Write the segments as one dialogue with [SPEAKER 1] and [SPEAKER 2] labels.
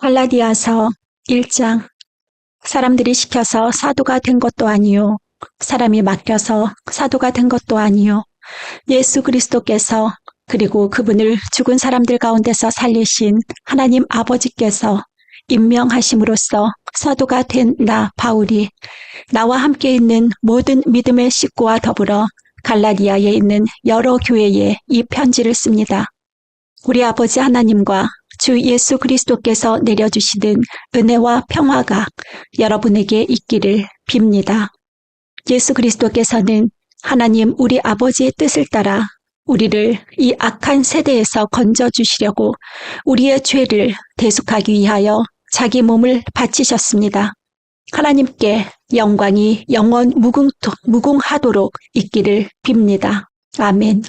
[SPEAKER 1] 갈라디아서 1장. 사람들이 시켜서 사도가 된 것도 아니요 사람이 맡겨서 사도가 된 것도 아니요 예수 그리스도께서 그리고 그분을 죽은 사람들 가운데서 살리신 하나님 아버지께서 임명하심으로써 사도가 된 나 바울이 나와 함께 있는 모든 믿음의 식구와 더불어 갈라디아에 있는 여러 교회에 이 편지를 씁니다. 우리 아버지 하나님과 주 예수 그리스도께서 내려주시는 은혜와 평화가 여러분에게 있기를 빕니다. 예수 그리스도께서는 하나님 우리 아버지의 뜻을 따라 우리를 이 악한 세대에서 건져주시려고 우리의 죄를 대속하기 위하여 자기 몸을 바치셨습니다. 하나님께 영광이 영원 무궁하도록 있기를 빕니다. 아멘.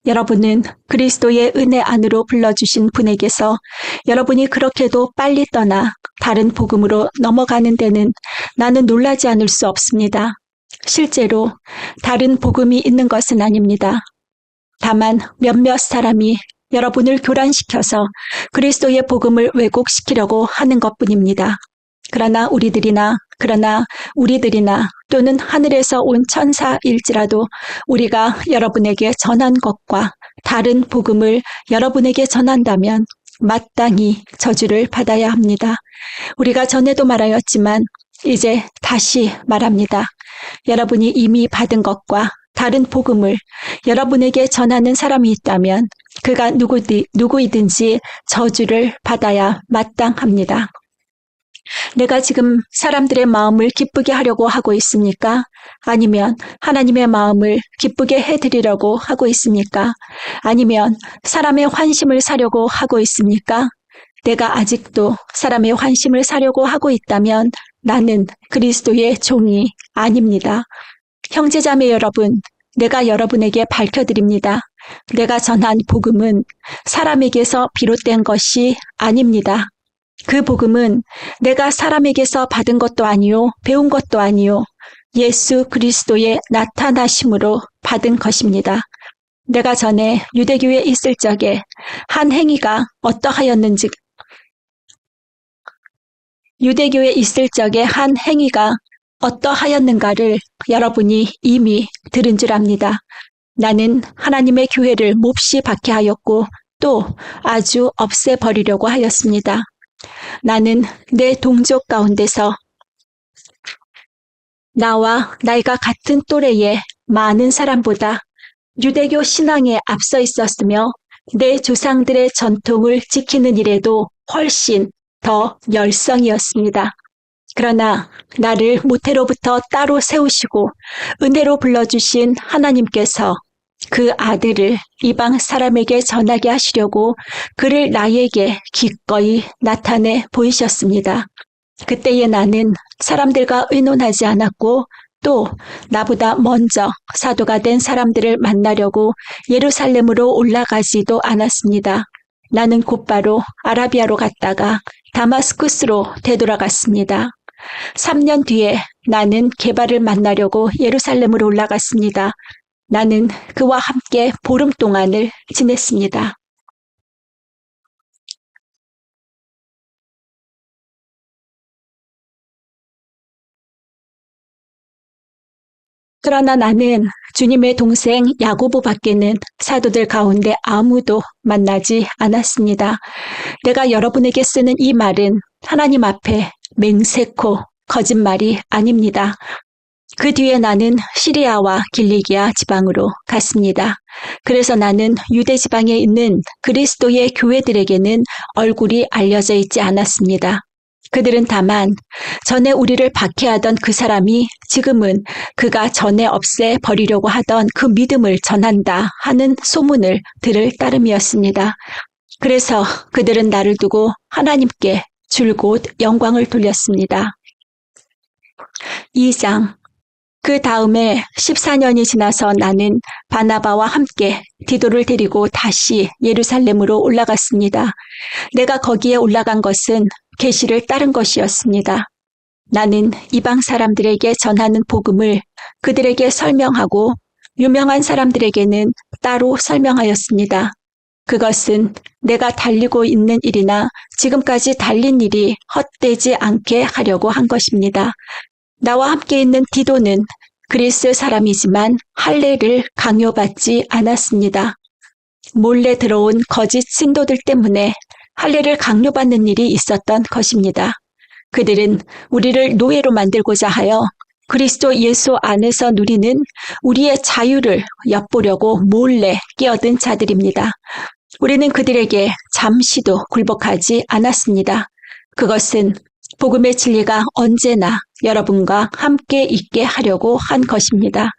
[SPEAKER 1] 여러분은 그리스도의 은혜 안으로 불러주신 분에게서 여러분이 그렇게도 빨리 떠나 다른 복음으로 넘어가는 데는 나는 놀라지 않을 수 없습니다. 실제로 다른 복음이 있는 것은 아닙니다. 다만 몇몇 사람이 여러분을 교란시켜서 그리스도의 복음을 왜곡시키려고 하는 것뿐입니다. 그러나 우리들이나 또는 하늘에서 온 천사일지라도 우리가 여러분에게 전한 것과 다른 복음을 여러분에게 전한다면 마땅히 저주를 받아야 합니다. 우리가 전에도 말하였지만 이제 다시 말합니다. 여러분이 이미 받은 것과 다른 복음을 여러분에게 전하는 사람이 있다면 그가 누구이든지 저주를 받아야 마땅합니다. 내가 지금 사람들의 마음을 기쁘게 하려고 하고 있습니까? 아니면 하나님의 마음을 기쁘게 해드리려고 하고 있습니까? 아니면 사람의 환심을 사려고 하고 있습니까? 내가 아직도 사람의 환심을 사려고 하고 있다면 나는 그리스도의 종이 아닙니다. 형제자매 여러분, 내가 여러분에게 밝혀드립니다. 내가 전한 복음은 사람에게서 비롯된 것이 아닙니다. 그 복음은 내가 사람에게서 받은 것도 아니요 배운 것도 아니요 예수 그리스도의 나타나심으로 받은 것입니다. 내가 전에 유대교에 있을 적에 한 행위가 어떠하였는지 어떠하였는가를 여러분이 이미 들은 줄 압니다. 나는 하나님의 교회를 몹시 박해하였고 또 아주 없애버리려고 하였습니다. 나는 내 동족 가운데서 나와 나이가 같은 또래의 많은 사람보다 유대교 신앙에 앞서 있었으며 내 조상들의 전통을 지키는 일에도 훨씬 더 열성이었습니다. 그러나 나를 모태로부터 따로 세우시고 은혜로 불러주신 하나님께서 그 아들을 이방 사람에게 전하게 하시려고 그를 나에게 기꺼이 나타내 보이셨습니다. 그때의 나는 사람들과 의논하지 않았고 또 나보다 먼저 사도가 된 사람들을 만나려고 예루살렘으로 올라가지도 않았습니다. 나는 곧바로 아라비아로 갔다가 다마스쿠스로 되돌아갔습니다. 3년 뒤에 나는 게바를 만나려고 예루살렘으로 올라갔습니다. 나는 그와 함께 보름 동안을 지냈습니다. 그러나 나는 주님의 동생 야고보 밖에는 사도들 가운데 아무도 만나지 않았습니다. 내가 여러분에게 쓰는 이 말은 하나님 앞에 맹세코 거짓말이 아닙니다. 그 뒤에 나는 시리아와 길리기아 지방으로 갔습니다. 그래서 나는 유대 지방에 있는 그리스도의 교회들에게는 얼굴이 알려져 있지 않았습니다. 그들은 다만 전에 우리를 박해하던 그 사람이 지금은 그가 전에 없애버리려고 하던 그 믿음을 전한다 하는 소문을 들을 따름이었습니다. 그래서 그들은 나를 두고 하나님께 줄곧 영광을 돌렸습니다. 2장. 그 다음에 14년이 지나서 나는 바나바와 함께 디도를 데리고 다시 예루살렘으로 올라갔습니다. 내가 거기에 올라간 것은 계시를 따른 것이었습니다. 나는 이방 사람들에게 전하는 복음을 그들에게 설명하고 유명한 사람들에게는 따로 설명하였습니다. 그것은 내가 달리고 있는 일이나 지금까지 달린 일이 헛되지 않게 하려고 한 것입니다. 나와 함께 있는 디도는 그리스 사람이지만 할례를 강요받지 않았습니다. 몰래 들어온 거짓 신도들 때문에 할례를 강요받는 일이 있었던 것입니다. 그들은 우리를 노예로 만들고자 하여 그리스도 예수 안에서 누리는 우리의 자유를 엿보려고 몰래 끼어든 자들입니다. 우리는 그들에게 잠시도 굴복하지 않았습니다. 그것은 복음의 진리가 언제나 여러분과 함께 있게 하려고 한 것입니다.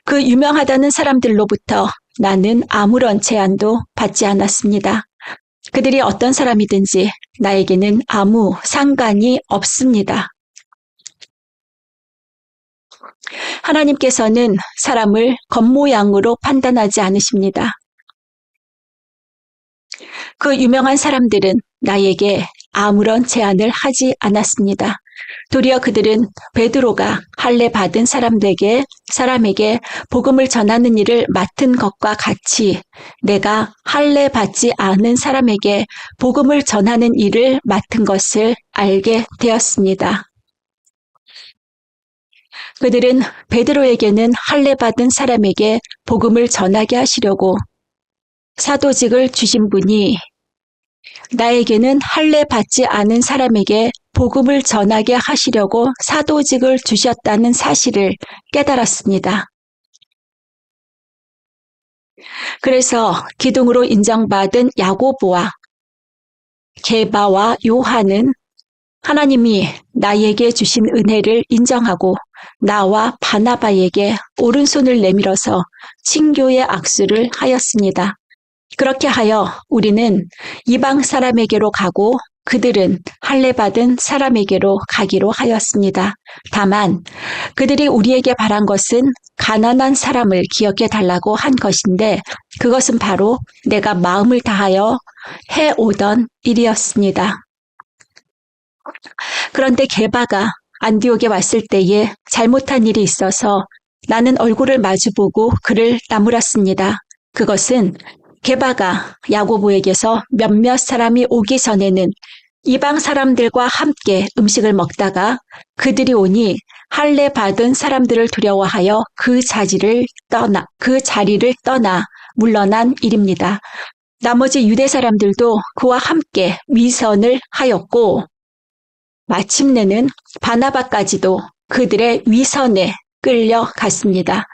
[SPEAKER 1] 그 유명하다는 사람들로부터 나는 아무런 제한도 받지 않았습니다. 그들이 어떤 사람이든지 나에게는 아무 상관이 없습니다. 하나님께서는 사람을 겉모양으로 판단하지 않으십니다. 그 유명한 사람들은 나에게 아무런 제안을 하지 않았습니다. 도리어 그들은 베드로가 할례 받은 사람에게 복음을 전하는 일을 맡은 것과 같이 내가 할례 받지 않은 사람에게 복음을 전하는 일을 맡은 것을 알게 되었습니다. 그들은 베드로에게는 할례 받은 사람에게 복음을 전하게 하시려고 사도직을 주신 분이 나에게는 할례 받지 않은 사람에게 복음을 전하게 하시려고 사도직을 주셨다는 사실을 깨달았습니다. 그래서 기둥으로 인정받은 야고보와 게바와 요한은 하나님이 나에게 주신 은혜를 인정하고 나와 바나바에게 오른손을 내밀어서 친교의 악수를 하였습니다. 그렇게 하여 우리는 이방 사람에게로 가고 그들은 할례 받은 사람에게로 가기로 하였습니다. 다만 그들이 우리에게 바란 것은 가난한 사람을 기억해 달라고 한 것인데 그것은 바로 내가 마음을 다하여 해오던 일이었습니다. 그런데 게바가 안디옥에 왔을 때에 잘못한 일이 있어서 나는 얼굴을 마주보고 그를 나무랐습니다. 그것은 게바가 야고보에게서 몇몇 사람이 오기 전에는 이방 사람들과 함께 음식을 먹다가 그들이 오니 할례 받은 사람들을 두려워하여 그 자리를 떠나 물러난 일입니다. 나머지 유대 사람들도 그와 함께 위선을 하였고 마침내는 바나바까지도 그들의 위선에 끌려갔습니다.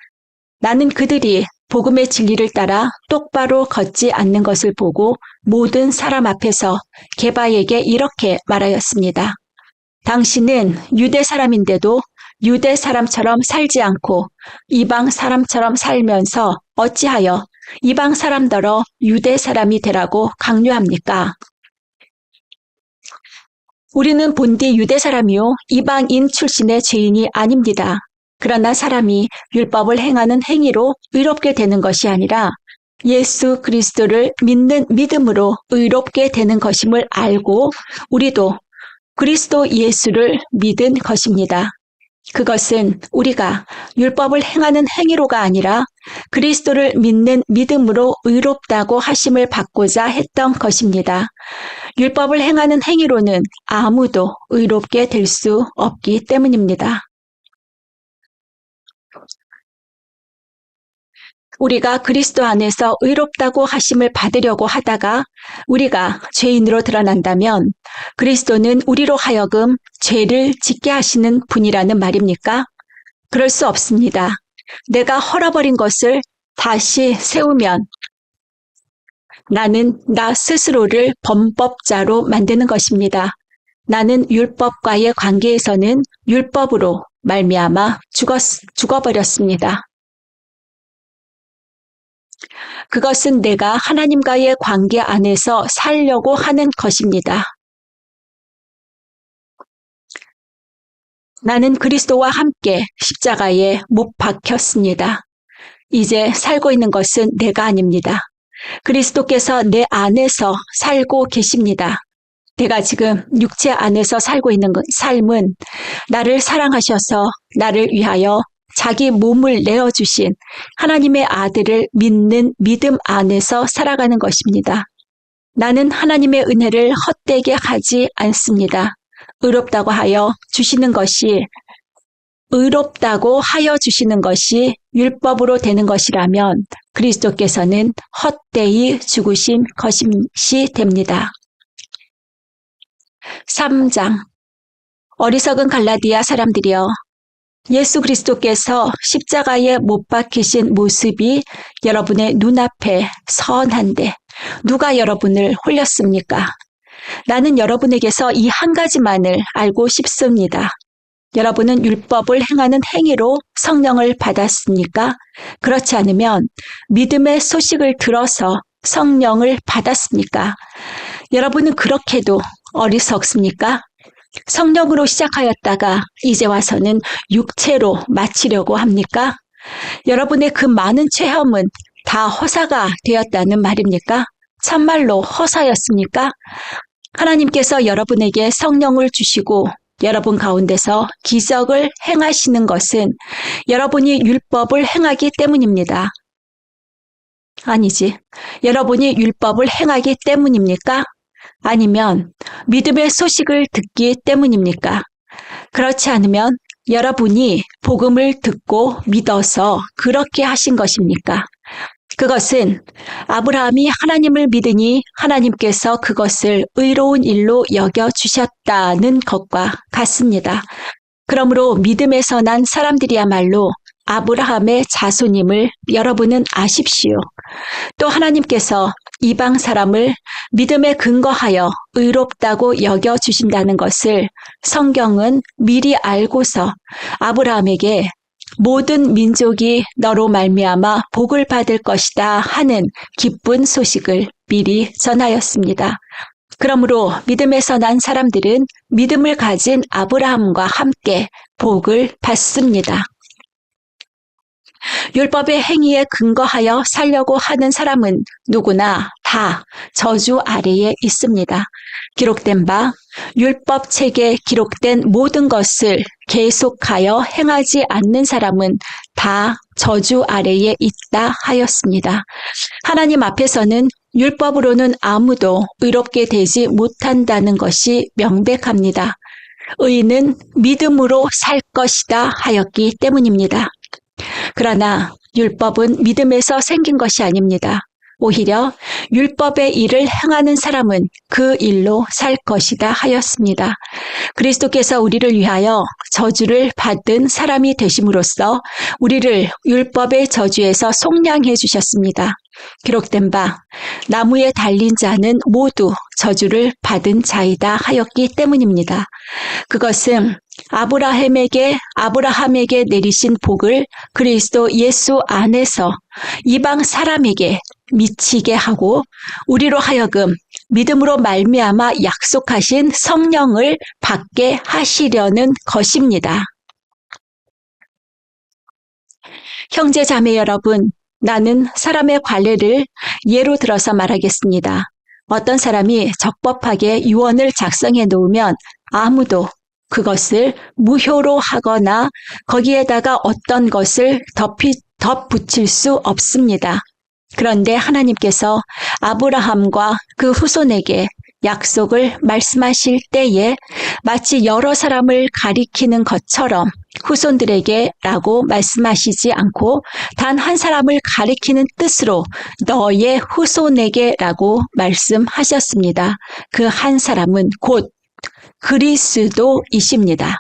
[SPEAKER 1] 나는 그들이 복음의 진리를 따라 똑바로 걷지 않는 것을 보고 모든 사람 앞에서 게바에게 이렇게 말하였습니다. 당신은 유대 사람인데도 유대 사람처럼 살지 않고 이방 사람처럼 살면서 어찌하여 이방 사람더러 유대 사람이 되라고 강요합니까? 우리는 본디 유대 사람이요 이방인 출신의 죄인이 아닙니다. 그러나 사람이 율법을 행하는 행위로 의롭게 되는 것이 아니라 예수 그리스도를 믿는 믿음으로 의롭게 되는 것임을 알고 우리도 그리스도 예수를 믿은 것입니다. 그것은 우리가 율법을 행하는 행위로가 아니라 그리스도를 믿는 믿음으로 의롭다고 하심을 받고자 했던 것입니다. 율법을 행하는 행위로는 아무도 의롭게 될 수 없기 때문입니다. 우리가 그리스도 안에서 의롭다고 하심을 받으려고 하다가 우리가 죄인으로 드러난다면 그리스도는 우리로 하여금 죄를 짓게 하시는 분이라는 말입니까? 그럴 수 없습니다. 내가 헐어버린 것을 다시 세우면 나는 나 스스로를 범법자로 만드는 것입니다. 나는 율법과의 관계에서는 율법으로 말미암아 죽어버렸습니다. 그것은 내가 하나님과의 관계 안에서 살려고 하는 것입니다. 나는 그리스도와 함께 십자가에 못 박혔습니다. 이제 살고 있는 것은 내가 아닙니다. 그리스도께서 내 안에서 살고 계십니다. 내가 지금 육체 안에서 살고 있는 삶은 나를 사랑하셔서 나를 위하여 자기 몸을 내어주신 하나님의 아들을 믿는 믿음 안에서 살아가는 것입니다. 나는 하나님의 은혜를 헛되게 하지 않습니다. 의롭다고 하여 주시는 것이 율법으로 되는 것이라면 그리스도께서는 헛되이 죽으신 것이 됩니다. 3장. 어리석은 갈라디아 사람들이여, 예수 그리스도께서 십자가에 못 박히신 모습이 여러분의 눈앞에 선한데 누가 여러분을 홀렸습니까? 나는 여러분에게서 이 한 가지만을 알고 싶습니다. 여러분은 율법을 행하는 행위로 성령을 받았습니까? 그렇지 않으면 믿음의 소식을 들어서 성령을 받았습니까? 여러분은 그렇게도 어리석습니까? 성령으로 시작하였다가 이제 와서는 육체로 마치려고 합니까? 여러분의 그 많은 체험은 다 허사가 되었다는 말입니까? 참말로 허사였습니까? 하나님께서 여러분에게 성령을 주시고 여러분 가운데서 기적을 행하시는 것은 여러분이 율법을 행하기 때문입니다. 아니지. 여러분이 율법을 행하기 때문입니까? 아니면 믿음의 소식을 듣기 때문입니까? 그렇지 않으면 여러분이 복음을 듣고 믿어서 그렇게 하신 것입니까? 그것은 아브라함이 하나님을 믿으니 하나님께서 그것을 의로운 일로 여겨주셨다는 것과 같습니다. 그러므로 믿음에서 난 사람들이야말로 아브라함의 자손임을 여러분은 아십시오. 또 하나님께서 이방 사람을 믿음에 근거하여 의롭다고 여겨주신다는 것을 성경은 미리 알고서 아브라함에게 모든 민족이 너로 말미암아 복을 받을 것이다 하는 기쁜 소식을 미리 전하였습니다. 그러므로 믿음에서 난 사람들은 믿음을 가진 아브라함과 함께 복을 받습니다. 율법의 행위에 근거하여 살려고 하는 사람은 누구나 다 저주 아래에 있습니다. 기록된 바 율법 책에 기록된 모든 것을 계속하여 행하지 않는 사람은 다 저주 아래에 있다 하였습니다. 하나님 앞에서는 율법으로는 아무도 의롭게 되지 못한다는 것이 명백합니다. 의인은 믿음으로 살 것이다 하였기 때문입니다. 그러나 율법은 믿음에서 생긴 것이 아닙니다. 오히려 율법의 일을 행하는 사람은 그 일로 살 것이다 하였습니다. 그리스도께서 우리를 위하여 저주를 받은 사람이 되심으로써 우리를 율법의 저주에서 속량해 주셨습니다. 기록된 바 나무에 달린 자는 모두 저주를 받은 자이다 하였기 때문입니다. 그것은 아브라함에게 내리신 복을 그리스도 예수 안에서 이방 사람에게 미치게 하고 우리로 하여금 믿음으로 말미암아 약속하신 성령을 받게 하시려는 것입니다. 형제 자매 여러분, 나는 사람의 관례를 예로 들어서 말하겠습니다. 어떤 사람이 적법하게 유언을 작성해 놓으면 아무도 그것을 무효로 하거나 거기에다가 어떤 것을 덧붙일 수 없습니다. 그런데 하나님께서 아브라함과 그 후손에게 약속을 말씀하실 때에 마치 여러 사람을 가리키는 것처럼 후손들에게라고 말씀하시지 않고 단 한 사람을 가리키는 뜻으로 너의 후손에게라고 말씀하셨습니다. 그 한 사람은 곧 그리스도이십니다.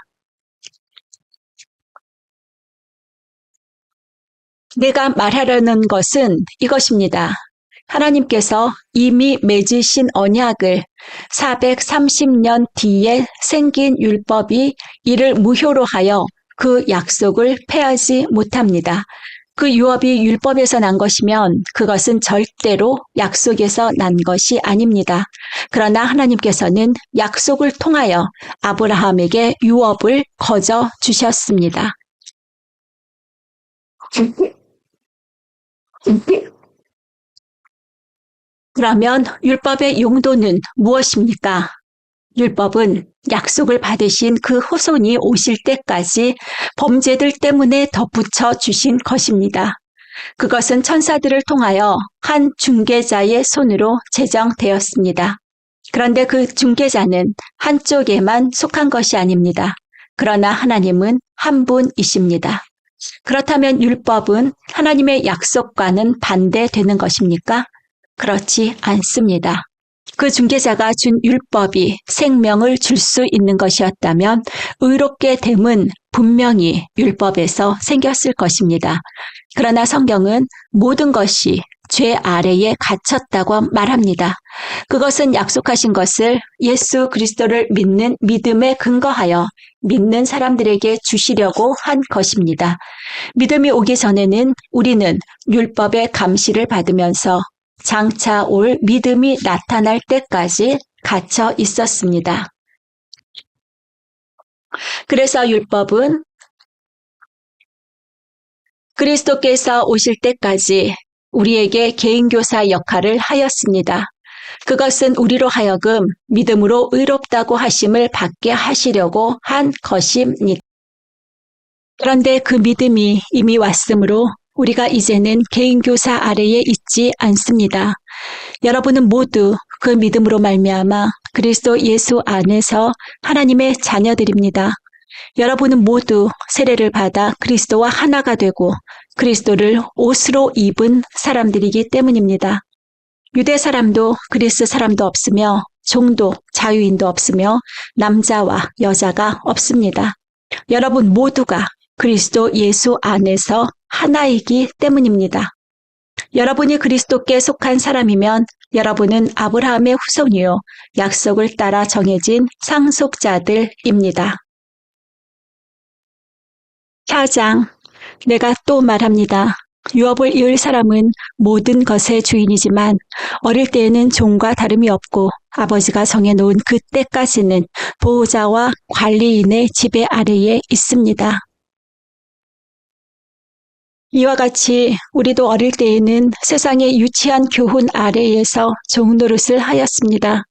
[SPEAKER 1] 내가 말하려는 것은 이것입니다. 하나님께서 이미 맺으신 언약을 430년 뒤에 생긴 율법이 이를 무효로 하여 그 약속을 폐하지 못합니다. 그 유업이 율법에서 난 것이면 그것은 절대로 약속에서 난 것이 아닙니다. 그러나 하나님께서는 약속을 통하여 아브라함에게 유업을 거저 주셨습니다. 그러면 율법의 용도는 무엇입니까? 율법은 약속을 받으신 그 후손이 오실 때까지 범죄들 때문에 덧붙여 주신 것입니다. 그것은 천사들을 통하여 한 중개자의 손으로 제정되었습니다. 그런데 그 중개자는 한쪽에만 속한 것이 아닙니다. 그러나 하나님은 한 분이십니다. 그렇다면 율법은 하나님의 약속과는 반대되는 것입니까? 그렇지 않습니다. 그 중개자가 준 율법이 생명을 줄 수 있는 것이었다면 의롭게 됨은 분명히 율법에서 생겼을 것입니다. 그러나 성경은 모든 것이 죄 아래에 갇혔다고 말합니다. 그것은 약속하신 것을 예수 그리스도를 믿는 믿음에 근거하여 믿는 사람들에게 주시려고 한 것입니다. 믿음이 오기 전에는 우리는 율법의 감시를 받으면서 장차 올 믿음이 나타날 때까지 갇혀 있었습니다. 그래서 율법은 그리스도께서 오실 때까지 우리에게 개인교사 역할을 하였습니다. 그것은 우리로 하여금 믿음으로 의롭다고 하심을 받게 하시려고 한 것입니다. 그런데 그 믿음이 이미 왔으므로 우리가 이제는 개인교사 아래에 있지 않습니다. 여러분은 모두 그 믿음으로 말미암아 그리스도 예수 안에서 하나님의 자녀들입니다. 여러분은 모두 세례를 받아 그리스도와 하나가 되고 그리스도를 옷으로 입은 사람들이기 때문입니다. 유대 사람도 그리스 사람도 없으며 종도 자유인도 없으며 남자와 여자가 없습니다. 여러분 모두가 그리스도 예수 안에서 하나이기 때문입니다. 여러분이 그리스도께 속한 사람이면 여러분은 아브라함의 후손이요 약속을 따라 정해진 상속자들입니다. 4장 내가 또 말합니다. 유업을 이을 사람은 모든 것의 주인이지만 어릴 때에는 종과 다름이 없고 아버지가 정해놓은 그 때까지는 보호자와 관리인의 지배 아래에 있습니다. 이와 같이 우리도 어릴 때에는 세상의 유치한 교훈 아래에서 종노릇을 하였습니다.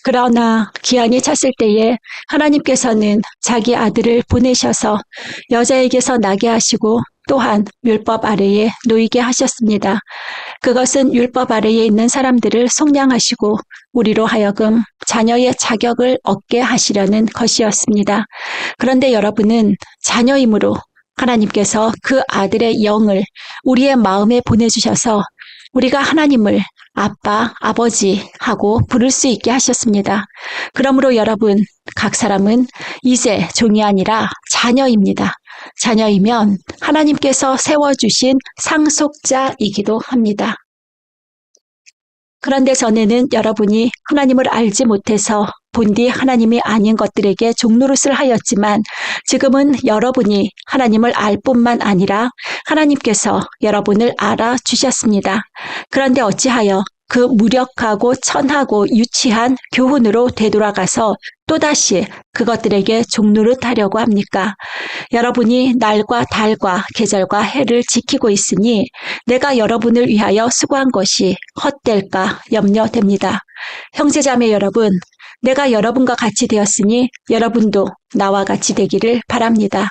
[SPEAKER 1] 그러나 기한이 찼을 때에 하나님께서는 자기 아들을 보내셔서 여자에게서 나게 하시고 또한 율법 아래에 놓이게 하셨습니다. 그것은 율법 아래에 있는 사람들을 속량하시고 우리로 하여금 자녀의 자격을 얻게 하시려는 것이었습니다. 그런데 여러분은 자녀이므로 하나님께서 그 아들의 영을 우리의 마음에 보내주셔서 우리가 하나님을 아빠, 아버지 하고 부를 수 있게 하셨습니다. 그러므로 여러분, 각 사람은 이제 종이 아니라 자녀입니다. 자녀이면 하나님께서 세워주신 상속자이기도 합니다. 그런데 전에는 여러분이 하나님을 알지 못해서 본디 하나님이 아닌 것들에게 종노릇을 하였지만 지금은 여러분이 하나님을 알 뿐만 아니라 하나님께서 여러분을 알아주셨습니다. 그런데 어찌하여 그 무력하고 천하고 유치한 교훈으로 되돌아가서 또다시 그것들에게 종노릇하려고 합니까? 여러분이 날과 달과 계절과 해를 지키고 있으니 내가 여러분을 위하여 수고한 것이 헛될까 염려됩니다. 형제자매 여러분, 내가 여러분과 같이 되었으니 여러분도 나와 같이 되기를 바랍니다.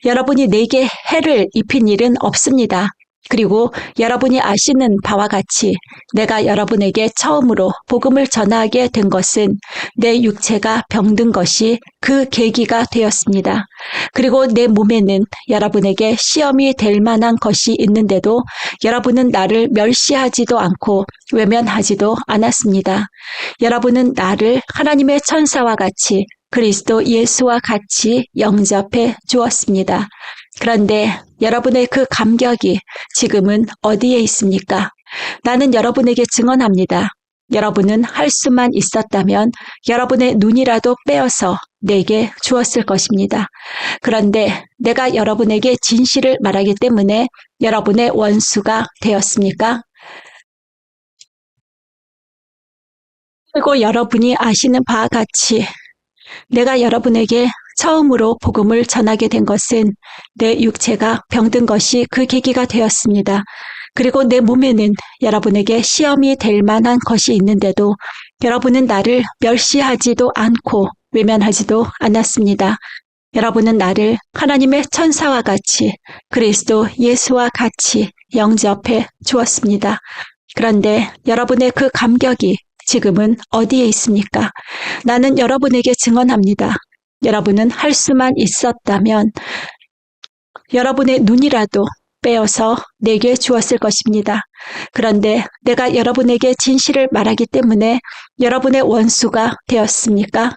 [SPEAKER 1] 여러분이 내게 해를 입힌 일은 없습니다. 그리고 여러분이 아시는 바와 같이 내가 여러분에게 처음으로 복음을 전하게 된 것은 내 육체가 병든 것이 그 계기가 되었습니다. 그리고 내 몸에는 여러분에게 시험이 될 만한 것이 있는데도 여러분은 나를 멸시하지도 않고 외면하지도 않았습니다. 여러분은 나를 하나님의 천사와 같이 그리스도 예수와 같이 영접해 주었습니다. 그런데 여러분의 그 감격이 지금은 어디에 있습니까? 나는 여러분에게 증언합니다. 여러분은 할 수만 있었다면 여러분의 눈이라도 빼어서 내게 주었을 것입니다. 그런데 내가 여러분에게 진실을 말하기 때문에 여러분의 원수가 되었습니까? 그리고 여러분이 아시는 바와 같이 내가 여러분에게 처음으로 복음을 전하게 된 것은 내 육체가 병든 것이 그 계기가 되었습니다. 그리고 내 몸에는 여러분에게 시험이 될 만한 것이 있는데도 여러분은 나를 멸시하지도 않고 외면하지도 않았습니다. 여러분은 나를 하나님의 천사와 같이 그리스도 예수와 같이 영접해 주었습니다. 그런데 여러분의 그 감격이 지금은 어디에 있습니까? 나는 여러분에게 증언합니다. 여러분은 할 수만 있었다면 여러분의 눈이라도 빼어서 내게 주었을 것입니다. 그런데 내가 여러분에게 진실을 말하기 때문에 여러분의 원수가 되었습니까?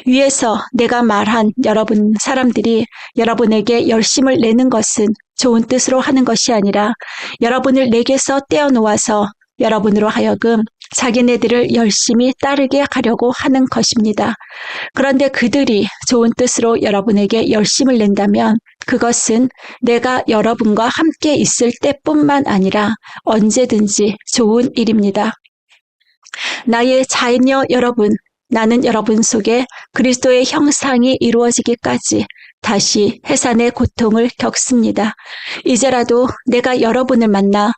[SPEAKER 1] 위에서 내가 말한 여러분 사람들이 여러분에게 열심을 내는 것은 좋은 뜻으로 하는 것이 아니라 여러분을 내게서 떼어놓아서 여러분으로 하여금 자기네들을 열심히 따르게 하려고 하는 것입니다. 그런데 그들이 좋은 뜻으로 여러분에게 열심을 낸다면 그것은 내가 여러분과 함께 있을 때뿐만 아니라 언제든지 좋은 일입니다. 나의 자녀 여러분, 나는 여러분 속에 그리스도의 형상이 이루어지기까지 다시 해산의 고통을 겪습니다. 이제라도 내가 여러분을 만나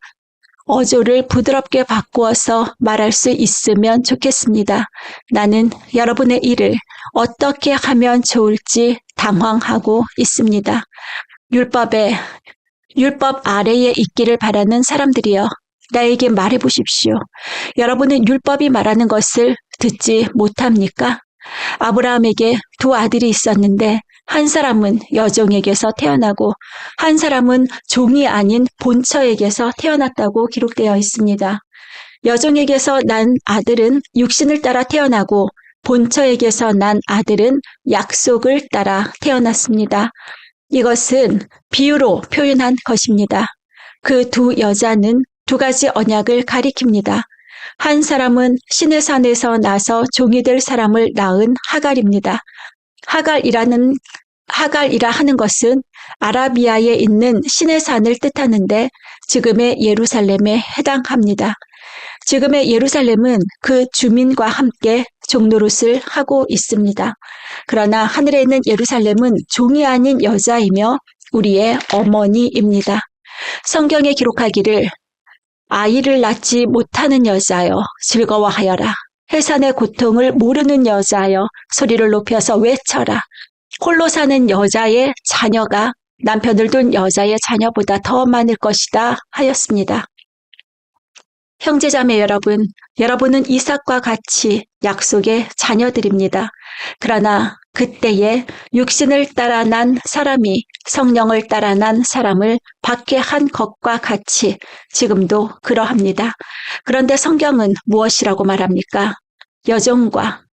[SPEAKER 1] 어조를 부드럽게 바꾸어서 말할 수 있으면 좋겠습니다. 나는 여러분의 일을 어떻게 하면 좋을지 당황하고 있습니다. 율법 아래에 있기를 바라는 사람들이여, 나에게 말해보십시오. 여러분은 율법이 말하는 것을 듣지 못합니까? 아브라함에게 두 아들이 있었는데 한 사람은 여종에게서 태어나고 한 사람은 종이 아닌 본처에게서 태어났다고 기록되어 있습니다. 여종에게서 난 아들은 육신을 따라 태어나고 본처에게서 난 아들은 약속을 따라 태어났습니다. 이것은 비유로 표현한 것입니다. 그 두 여자는 두 가지 언약을 가리킵니다. 한 사람은 신의 산에서 나서 종이 될 사람을 낳은 하갈입니다. 하갈이라 하는 것은 아라비아에 있는 신의 산을 뜻하는데 지금의 예루살렘에 해당합니다. 지금의 예루살렘은 그 주민과 함께 종노릇을 하고 있습니다. 그러나 하늘에 있는 예루살렘은 종이 아닌 여자이며 우리의 어머니입니다. 성경에 기록하기를 아이를 낳지 못하는 여자여 즐거워하여라. 해산의 고통을 모르는 여자여 소리를 높여서 외쳐라. 홀로 사는 여자의 자녀가 남편을 둔 여자의 자녀보다 더 많을 것이다 하였습니다. 형제자매 여러분, 여러분은 이삭과 같이 약속의 자녀들입니다. 그러나 그때에 육신을 따라 난 사람이 성령을 따라 난 사람을 받게 한 것과 같이 지금도 그러합니다. 그런데 성경은 무엇이라고 말합니까? 여종과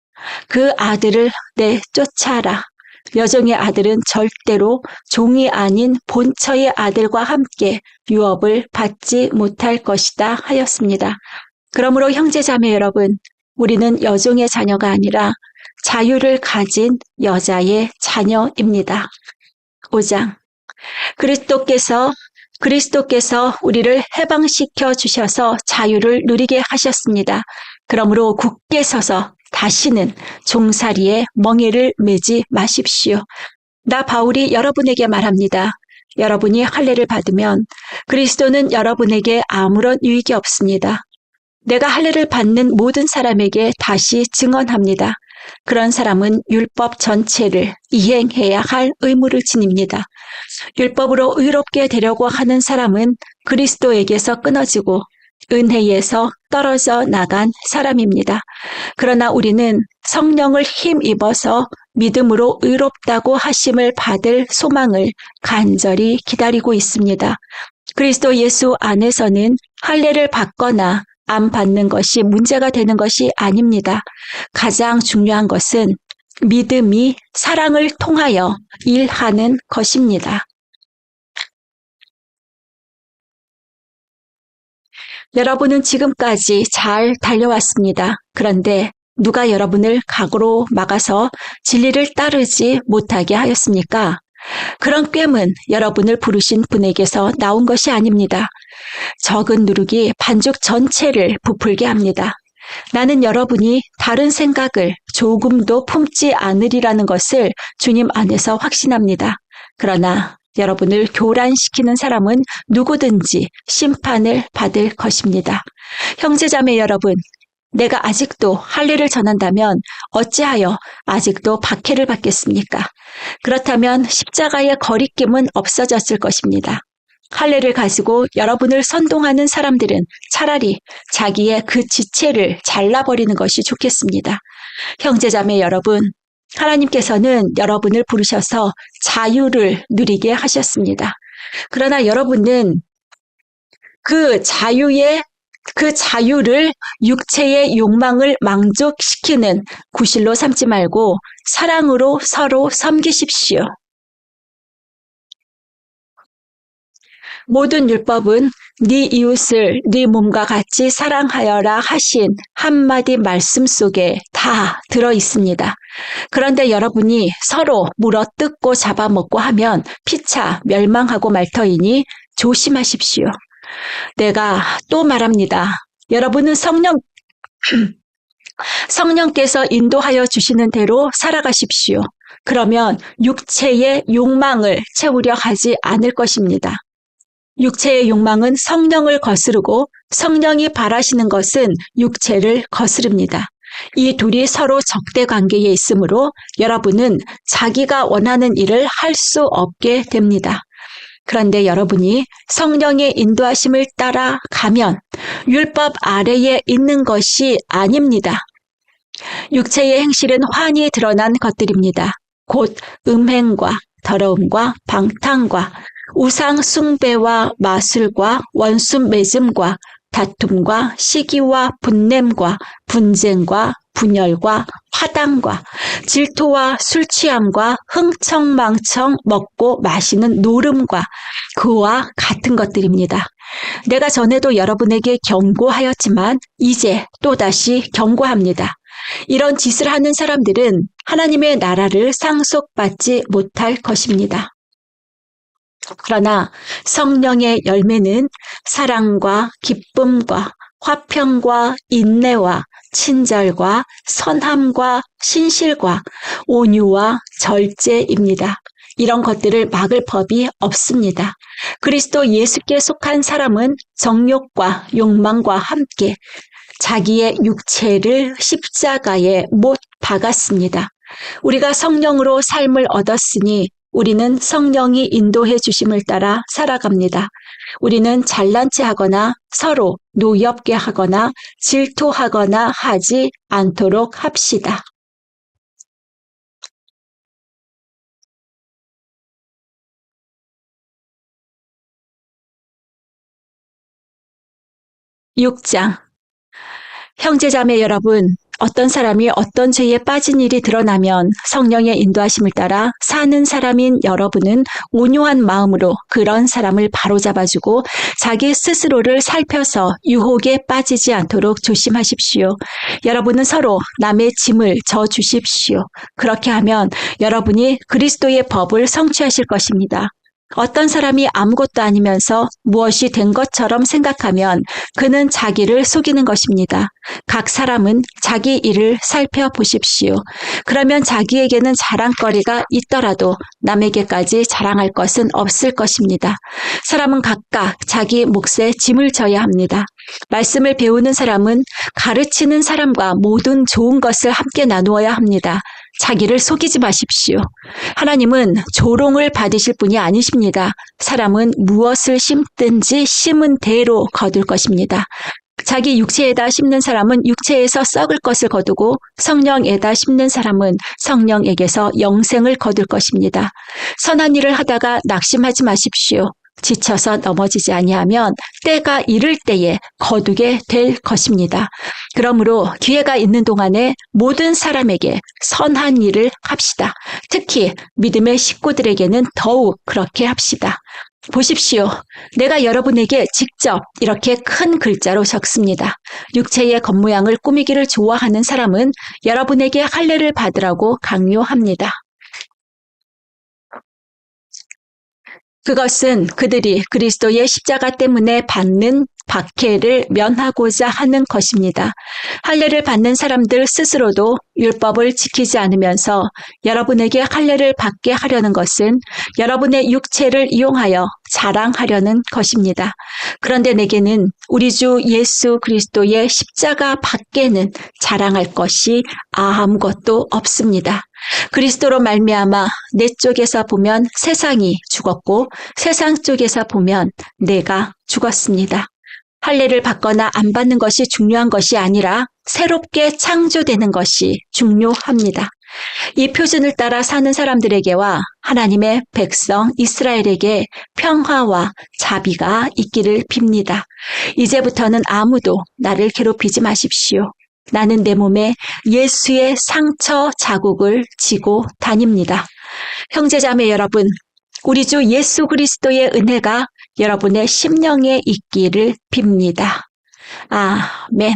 [SPEAKER 1] 그 아들을 내쫓아라. 여종의 아들은 절대로 종이 아닌 본처의 아들과 함께 유업을 받지 못할 것이다 하였습니다. 그러므로 형제자매 여러분, 우리는 여종의 자녀가 아니라 자유를 가진 여자의 자녀입니다. 5장. 그리스도께서 우리를 해방시켜 주셔서 자유를 누리게 하셨습니다. 그러므로 굳게 서서 다시는 종살이에 멍에를 매지 마십시오. 나 바울이 여러분에게 말합니다. 여러분이 할례를 받으면 그리스도는 여러분에게 아무런 유익이 없습니다. 내가 할례를 받는 모든 사람에게 다시 증언합니다. 그런 사람은 율법 전체를 이행해야 할 의무를 지닙니다. 율법으로 의롭게 되려고 하는 사람은 그리스도에게서 끊어지고 은혜에서 떨어져 나간 사람입니다. 그러나 우리는 성령을 힘입어서 믿음으로 의롭다고 하심을 받을 소망을 간절히 기다리고 있습니다. 그리스도 예수 안에서는 할례를 받거나 안 받는 것이 문제가 되는 것이 아닙니다. 가장 중요한 것은 믿음이 사랑을 통하여 일하는 것입니다. 여러분은 지금까지 잘 달려왔습니다. 그런데 누가 여러분을 각오로 막아서 진리를 따르지 못하게 하였습니까? 그런 꾀은 여러분을 부르신 분에게서 나온 것이 아닙니다. 적은 누룩이 반죽 전체를 부풀게 합니다. 나는 여러분이 다른 생각을 조금도 품지 않으리라는 것을 주님 안에서 확신합니다. 그러나 여러분을 교란시키는 사람은 누구든지 심판을 받을 것입니다. 형제자매 여러분, 내가 아직도 할례를 전한다면 어찌하여 아직도 박해를 받겠습니까? 그렇다면 십자가의 거리낌은 없어졌을 것입니다. 할례를 가지고 여러분을 선동하는 사람들은 차라리 자기의 그 지체를 잘라버리는 것이 좋겠습니다. 형제자매 여러분, 하나님께서는 여러분을 부르셔서 자유를 누리게 하셨습니다. 그러나 여러분은 그 자유를 육체의 욕망을 만족시키는 구실로 삼지 말고 사랑으로 서로 섬기십시오. 모든 율법은 네 이웃을 네 몸과 같이 사랑하여라 하신 한마디 말씀 속에 다 들어 있습니다. 그런데 여러분이 서로 물어뜯고 잡아먹고 하면 피차 멸망하고 말 터이니 조심하십시오. 내가 또 말합니다. 여러분은 성령께서 인도하여 주시는 대로 살아가십시오. 그러면 육체의 욕망을 채우려 하지 않을 것입니다. 육체의 욕망은 성령을 거스르고 성령이 바라시는 것은 육체를 거스릅니다. 이 둘이 서로 적대 관계에 있으므로 여러분은 자기가 원하는 일을 할 수 없게 됩니다. 그런데 여러분이 성령의 인도하심을 따라가면 율법 아래에 있는 것이 아닙니다. 육체의 행실은 환히 드러난 것들입니다. 곧 음행과 더러움과 방탕과 우상 숭배와 마술과 원수 맺음과 다툼과 시기와 분냄과 분쟁과 분열과 화당과 질투와 술 취함과 흥청망청 먹고 마시는 노름과 그와 같은 것들입니다. 내가 전에도 여러분에게 경고하였지만 이제 또다시 경고합니다. 이런 짓을 하는 사람들은 하나님의 나라를 상속받지 못할 것입니다. 그러나 성령의 열매는 사랑과 기쁨과 화평과 인내와 친절과 선함과 신실과 온유와 절제입니다. 이런 것들을 막을 법이 없습니다. 그리스도 예수께 속한 사람은 정욕과 욕망과 함께 자기의 육체를 십자가에 못 박았습니다. 우리가 성령으로 삶을 얻었으니 우리는 성령이 인도해 주심을 따라 살아갑니다. 우리는 잘난 체 하거나 서로 노엽게 하거나 질투하거나 하지 않도록 합시다. 6장 형제자매 여러분, 어떤 사람이 어떤 죄에 빠진 일이 드러나면 성령의 인도하심을 따라 사는 사람인 여러분은 온유한 마음으로 그런 사람을 바로잡아주고 자기 스스로를 살펴서 유혹에 빠지지 않도록 조심하십시오. 여러분은 서로 남의 짐을 져주십시오. 그렇게 하면 여러분이 그리스도의 법을 성취하실 것입니다. 어떤 사람이 아무것도 아니면서 무엇이 된 것처럼 생각하면 그는 자기를 속이는 것입니다. 각 사람은 자기 일을 살펴보십시오. 그러면 자기에게는 자랑거리가 있더라도 남에게까지 자랑할 것은 없을 것입니다. 사람은 각각 자기 몫에 짐을 져야 합니다. 말씀을 배우는 사람은 가르치는 사람과 모든 좋은 것을 함께 나누어야 합니다. 자기를 속이지 마십시오. 하나님은 조롱을 받으실 분이 아니십니다. 사람은 무엇을 심든지 심은 대로 거둘 것입니다. 자기 육체에다 심는 사람은 육체에서 썩을 것을 거두고 성령에다 심는 사람은 성령에게서 영생을 거둘 것입니다. 선한 일을 하다가 낙심하지 마십시오. 지쳐서 넘어지지 아니하면 때가 이를 때에 거두게 될 것입니다. 그러므로 기회가 있는 동안에 모든 사람에게 선한 일을 합시다. 특히 믿음의 식구들에게는 더욱 그렇게 합시다. 보십시오. 내가 여러분에게 직접 이렇게 큰 글자로 적습니다. 육체의 겉모양을 꾸미기를 좋아하는 사람은 여러분에게 할례를 받으라고 강요합니다. 그것은 그들이 그리스도의 십자가 때문에 받는 박해를 면하고자 하는 것입니다. 할례를 받는 사람들 스스로도 율법을 지키지 않으면서 여러분에게 할례를 받게 하려는 것은 여러분의 육체를 이용하여 자랑하려는 것입니다. 그런데 내게는 우리 주 예수 그리스도의 십자가 밖에는 자랑할 것이 아무것도 없습니다. 그리스도로 말미암아 내 쪽에서 보면 세상이 죽었고 세상 쪽에서 보면 내가 죽었습니다. 할례를 받거나 안 받는 것이 중요한 것이 아니라 새롭게 창조되는 것이 중요합니다. 이 표준을 따라 사는 사람들에게와 하나님의 백성 이스라엘에게 평화와 자비가 있기를 빕니다. 이제부터는 아무도 나를 괴롭히지 마십시오. 나는 내 몸에 예수의 상처 자국을 지고 다닙니다. 형제자매 여러분, 우리 주 예수 그리스도의 은혜가 여러분의 심령에 있기를 빕니다. 아멘.